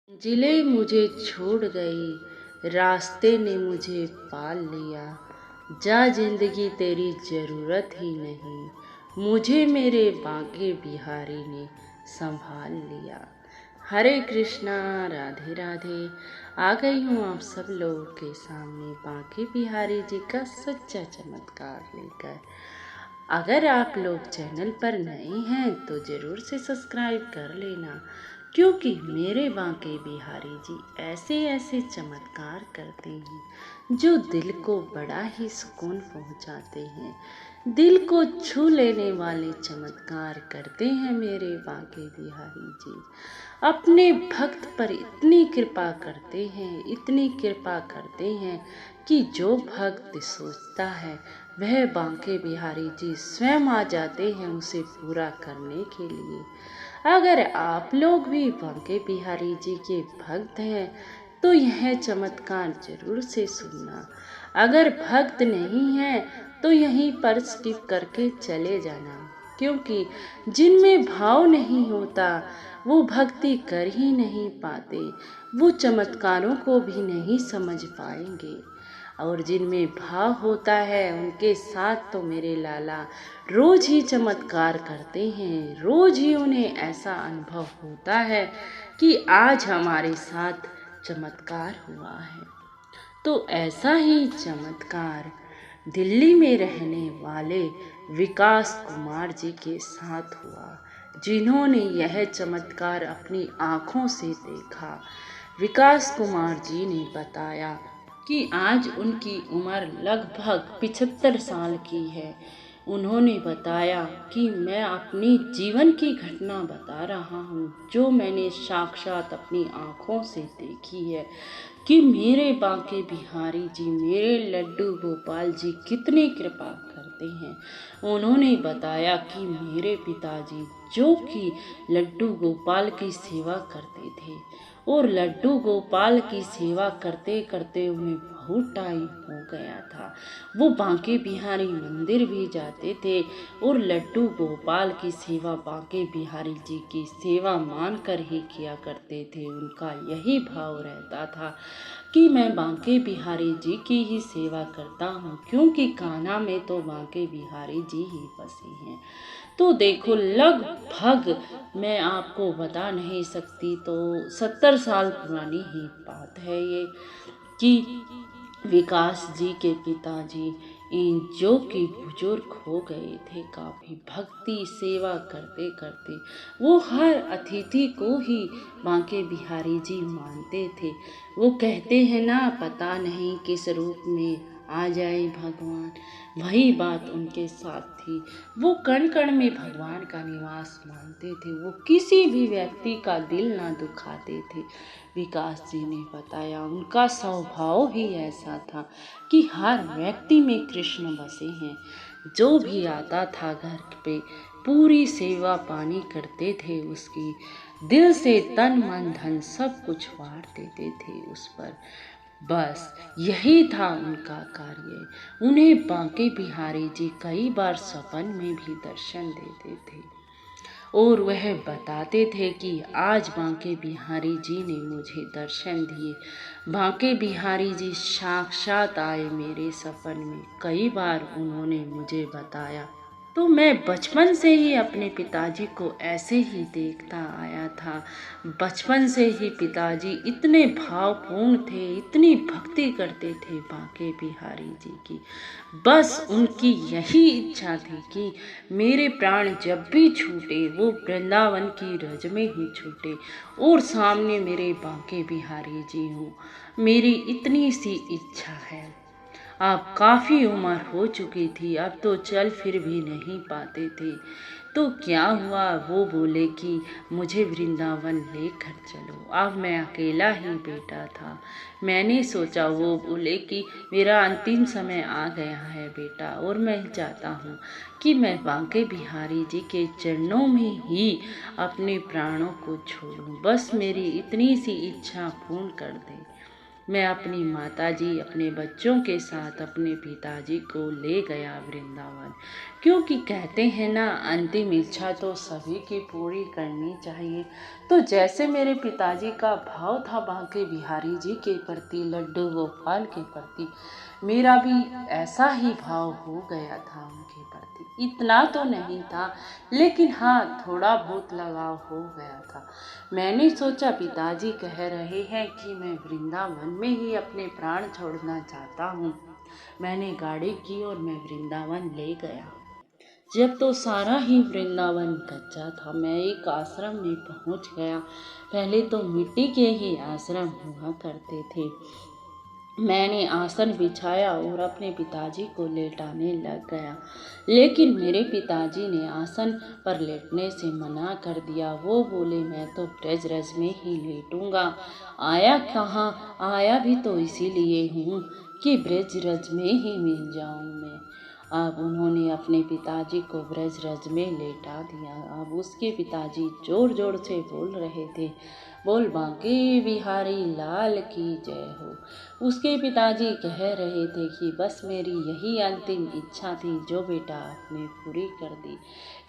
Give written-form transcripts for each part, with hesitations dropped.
मंजिलें मुझे छोड़ गई, रास्ते ने मुझे पाल लिया। जा जिंदगी तेरी ज़रूरत ही नहीं, मुझे मेरे बांके बिहारी ने संभाल लिया। हरे कृष्णा, राधे राधे। आ गई हूँ आप सब लोगों के सामने बांके बिहारी जी का सच्चा चमत्कार लेकर। अगर आप लोग चैनल पर नए हैं तो ज़रूर से सब्सक्राइब कर लेना, क्योंकि मेरे बांके बिहारी जी ऐसे ऐसे चमत्कार करते हैं जो दिल को बड़ा ही सुकून पहुंचाते हैं। दिल को छू लेने वाले चमत्कार करते हैं मेरे बांके बिहारी जी। अपने भक्त पर इतनी कृपा करते हैं, इतनी कृपा करते हैं कि जो भक्त सोचता है वह बांके बिहारी जी स्वयं आ जाते हैं उसे पूरा करने के लिए। अगर आप लोग भी बांके बिहारी जी के भक्त हैं तो यह चमत्कार जरूर से सुनना। अगर भक्त नहीं है तो यहीं पर स्किप करके चले जाना, क्योंकि जिनमें भाव नहीं होता वो भक्ति कर ही नहीं पाते, वो चमत्कारों को भी नहीं समझ पाएंगे। और जिनमें भाव होता है उनके साथ तो मेरे लाला रोज ही चमत्कार करते हैं, रोज ही उन्हें ऐसा अनुभव होता है कि आज हमारे साथ चमत्कार हुआ है। तो ऐसा ही चमत्कार दिल्ली में रहने वाले विकास कुमार जी के साथ हुआ, जिन्होंने यह चमत्कार अपनी आँखों से देखा। विकास कुमार जी ने बताया कि आज उनकी उम्र लगभग 75 साल की है। उन्होंने बताया कि मैं अपनी जीवन की घटना बता रहा हूँ जो मैंने साक्षात अपनी आँखों से देखी है कि मेरे बांके बिहारी जी, मेरे लड्डू गोपाल जी कितनी कृपा करते हैं। उन्होंने बताया कि मेरे पिताजी जो कि लड्डू गोपाल की सेवा करते थे और लड्डू गोपाल की सेवा करते करते उन्हें बहुत टाइम हो गया था। वो बांके बिहारी मंदिर भी जाते थे और लड्डू गोपाल की सेवा बांके बिहारी जी की सेवा मानकर ही किया करते थे। उनका यही भाव रहता था कि मैं बांके बिहारी जी की ही सेवा करता हूँ, क्योंकि कान्हा में तो बांके बिहारी जी ही बसे हैं। तो देखो, लगभग मैं आपको बता नहीं सकती तो 70 साल पुरानी ही बात है ये कि विकास जी के पिताजी जो कि बुजुर्ग हो गए थे, काफ़ी भक्ति सेवा करते करते वो हर अतिथि को ही बांके बिहारी जी मानते थे। वो कहते हैं ना, पता नहीं किस रूप में आ जाए भगवान, वही बात उनके साथ थी। वो कण कण में भगवान का निवास मानते थे, वो किसी भी व्यक्ति का दिल ना दुखाते थे। विकास जी ने बताया उनका स्वभाव ही ऐसा था कि हर व्यक्ति में कृष्ण बसे हैं। जो भी आता था घर पे पूरी सेवा पानी करते थे उसकी, दिल से तन मन धन सब कुछ वार देते थे उस पर। बस यही था उनका कार्य। उन्हें बांके बिहारी जी कई बार सपन में भी दर्शन देते थे और वह बताते थे कि आज बांके बिहारी जी ने मुझे दर्शन दिए। बांके बिहारी जी साक्षात आए मेरे सपन में, कई बार उन्होंने मुझे बताया। तो मैं बचपन से ही अपने पिताजी को ऐसे ही देखता आया था। बचपन से ही पिताजी इतने भावपूर्ण थे, इतनी भक्ति करते थे बांके बिहारी जी की। बस उनकी यही इच्छा थी कि मेरे प्राण जब भी छूटे वो वृंदावन की रज में ही छूटे और सामने मेरे बांके बिहारी जी हों। मेरी इतनी सी इच्छा है। अब काफ़ी उम्र हो चुकी थी, अब तो चल फिर भी नहीं पाते थे। तो क्या हुआ, वो बोले कि मुझे वृंदावन लेकर चलो। अब मैं अकेला ही बेटा था। मैंने सोचा, वो बोले कि मेरा अंतिम समय आ गया है बेटा और मैं चाहता हूँ कि मैं बांके बिहारी जी के चरणों में ही अपने प्राणों को छोड़ूं। बस मेरी इतनी सी इच्छा पूर्ण कर दे। मैं अपनी माताजी, अपने बच्चों के साथ अपने पिताजी को ले गया वृंदावन। क्योंकि कहते हैं ना, अंतिम इच्छा तो सभी की पूरी करनी चाहिए। तो जैसे मेरे पिताजी का भाव था बांके बिहारी जी के प्रति, लड्डू गोपाल के प्रति, मेरा भी ऐसा ही भाव हो गया था उनके प्रति। इतना तो नहीं था, लेकिन हाँ, थोड़ा बहुत लगाव हो गया था। मैंने सोचा, पिताजी कह रहे हैं कि मैं वृंदावन में ही अपने प्राण छोड़ना चाहता हूँ। मैंने गाड़ी की और मैं वृंदावन ले गया। जब तो सारा ही वृंदावन कच्चा था, मैं एक आश्रम में पहुंच गया। पहले तो मिट्टी के ही आश्रम हुआ करते थे। मैंने आसन बिछाया और अपने पिताजी को लेटाने लग गया, लेकिन मेरे पिताजी ने आसन पर लेटने से मना कर दिया। वो बोले, मैं तो ब्रज में ही लेटूंगा। आया कहाँ, आया भी तो इसीलिए हूँ कि ब्रज में ही मिल जाऊँ मैं। अब उन्होंने अपने पिताजी को ब्रज में लेटा दिया। अब उसके पिताजी जोर जोर से बोल रहे थे, बोल बांके बिहारी लाल की जय हो। उसके पिताजी कह रहे थे कि बस मेरी यही अंतिम इच्छा थी जो बेटा आपने पूरी कर दी,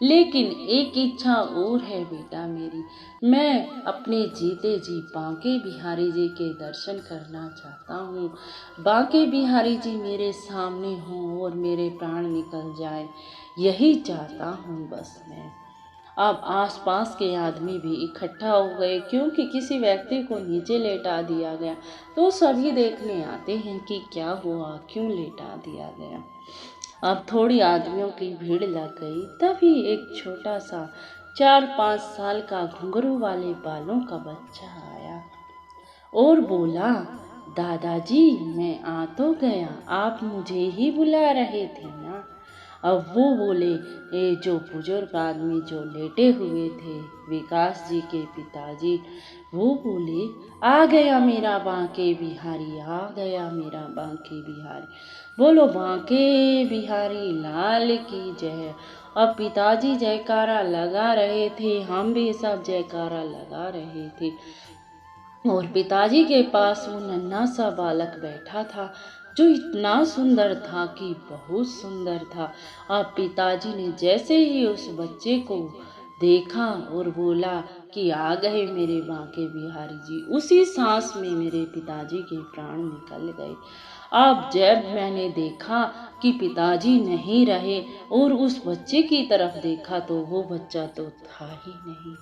लेकिन एक इच्छा और है बेटा मेरी। मैं अपने जीते जी बांके बिहारी जी के दर्शन करना चाहता हूँ। बांके बिहारी जी मेरे सामने हों और मेरे प्राण निकल जाए, यही चाहता हूँ बस मैं। अब आसपास के आदमी भी इकट्ठा हो गए, क्योंकि किसी व्यक्ति को नीचे लेटा दिया गया तो सभी देखने आते हैं कि क्या हुआ, क्यों लेटा दिया गया। अब थोड़ी आदमियों की भीड़ लग गई। तभी एक छोटा सा 4-5 साल का घुंघरू वाले बालों का बच्चा आया और बोला, दादाजी मैं आ तो गया, आप मुझे ही बुला रहे थे ना। अब वो बोले, ये जो बुजुर्ग आदमी जो लेटे हुए थे, विकास जी के पिताजी, वो बोले, आ गया मेरा बांके बिहारी, आ गया मेरा बांके बिहारी। बोलो बांके बिहारी लाल की जय। अब पिताजी जयकारा लगा रहे थे, हम भी सब जयकारा लगा रहे थे। और पिताजी के पास वो नन्हा सा बालक बैठा था, जो इतना सुंदर था कि बहुत सुंदर था। अब पिताजी ने जैसे ही उस बच्चे को देखा और बोला कि आ गए मेरे बांके बिहारी जी, उसी सांस में मेरे पिताजी के प्राण निकल गए। अब जब मैंने देखा कि पिताजी नहीं रहे और उस बच्चे की तरफ देखा, तो वो बच्चा तो था ही नहीं।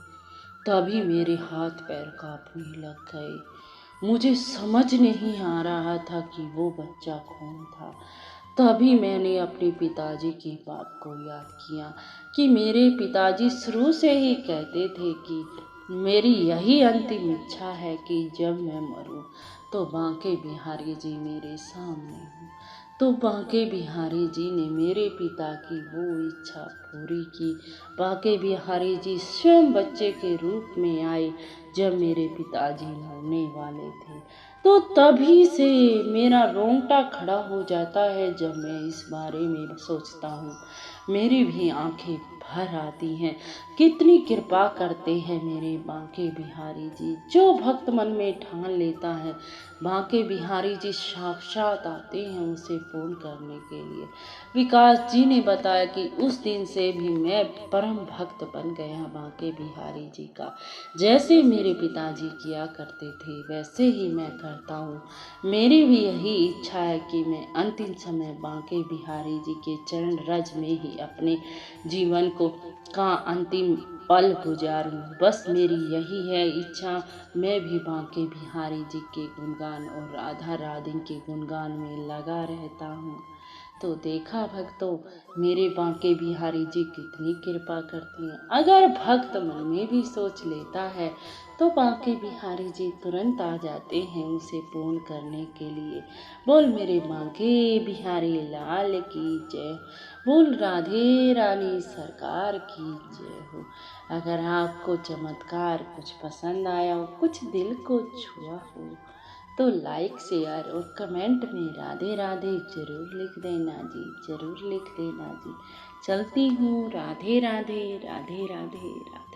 तभी मेरे हाथ पैर कांपने लग गए। मुझे समझ नहीं आ रहा था कि वो बच्चा कौन था। तभी मैंने अपने पिताजी की बात को याद किया कि मेरे पिताजी शुरू से ही कहते थे कि मेरी यही अंतिम इच्छा है कि जब मैं मरूं तो बांके बिहारी जी मेरे सामने हो। तो बांके बिहारी जी ने मेरे पिता की वो इच्छा पूरी की। बांके बिहारी जी स्वयं बच्चे के रूप में आए जब मेरे पिताजी मरने वाले थे। तो तभी से मेरा रोंगटा खड़ा हो जाता है जब मैं इस बारे में सोचता हूँ। मेरी भी आंखें भर आती हैं। कितनी कृपा करते हैं मेरे बांके बिहारी जी। जो भक्त मन में ठान लेता है, बांके बिहारी जी साक्षात आते हैं उसे पूर्ण करने के लिए। विकास जी ने बताया कि उस दिन से भी मैं परम भक्त बन गया बांके बिहारी जी का। जैसे मेरे पिताजी किया करते थे वैसे ही मैं करता हूँ। मेरी भी यही इच्छा है कि मैं अंतिम समय बांके बिहारी जी के चरण रज में ही अपने जीवन को का अंतिम पल गुजारूं। बस मेरी यही है इच्छा। मैं भी बांके बिहारी जी के गुणगान और राधा रानी के गुणगान में लगा रहता हूँ। तो देखा भक्तों, मेरे बांके बिहारी जी कितनी कृपा करते हैं। अगर भक्त मन में भी सोच लेता है तो बांके बिहारी जी तुरंत आ जाते हैं उसे पूर्ण करने के लिए। बोल मेरे बांके बिहारी लाल की जय। बोल राधे रानी सरकार की जय हो। अगर आपको चमत्कार कुछ पसंद आया हो, कुछ दिल को छुआ हो, तो लाइक शेयर और कमेंट में राधे राधे जरूर लिख देना जी, जरूर लिख देना जी। चलती हूँ, राधे राधे राधे राधे राधे।